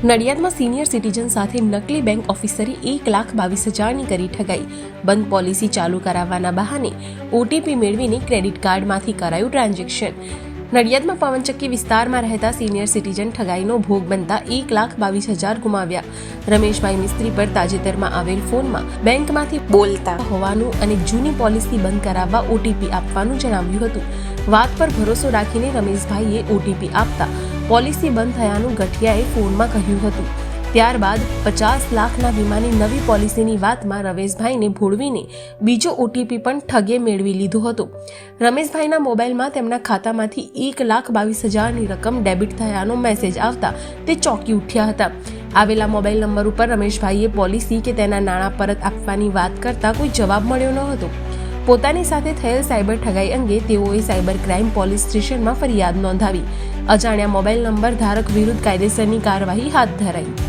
નડિયાદમાં senior citizen સાથે નકલી bank ઓફિસરે 1,22,000ની કરી ઠગાઈ. બંધ પોલિસી ચાલુ કરાવવાના બહાને ઓટીપી મેળવીને ક્રેડિટ કાર્ડમાંથી કરાયું ટ્રાન્ઝેક્શન. નડિયાદમાં પવનચક્કી વિસ્તારમાં રહેતા સિનિયર સિટીઝન ઠગાઈનો ભોગ બનતા 1,22,000 ગુમાવ્યા. રમેશભાઈ મિસ્ત્રી પર તાજેતરમાં આવેલ ફોનમાં બેંકમાંથી બોલતા હોવાનું અને જૂની પોલિસી બંધ કરાવવા ઓટીપી આપવાનું જણાવ્યું હતું. વાત પર ભરોસો રાખીને રમેશભાઈએ ઓટીપી આપતા પોલિસી બંધ થયાનું ગઠિયાએ ફોનમાં કહ્યું હતું. ત્યારબાદ 50 લાખના વીમાની નવી પોલિસીની વાતમાં રમેશભાઈને ભોળવીને બીજો ઓટીપી પણ ઠગે મેળવી લીધો હતો. રમેશભાઈના મોબાઈલમાં તેમના ખાતામાંથી 1,22,000ની રકમ ડેબિટ થયાનો મેસેજ આવતા તે ચોંકી ઉઠ્યા હતા. આવેલા મોબાઈલ નંબર ઉપર રમેશભાઈએ પોલિસી કે તેના નાણાં પરત આપવાની વાત કરતા કોઈ જવાબ મળ્યો ન હતો. પોતાની સાથે થયેલ સાયબર ઠગાઈ અંગે તેઓએ સાયબર ક્રાઇમ પોલીસ સ્ટેશનમાં ફરિયાદ નોંધાવી. અજાણ્યા મોબાઈલ નંબર ધારક વિરુદ્ધ કાયદેસરની કાર્યવાહી હાથ ધરાઈ.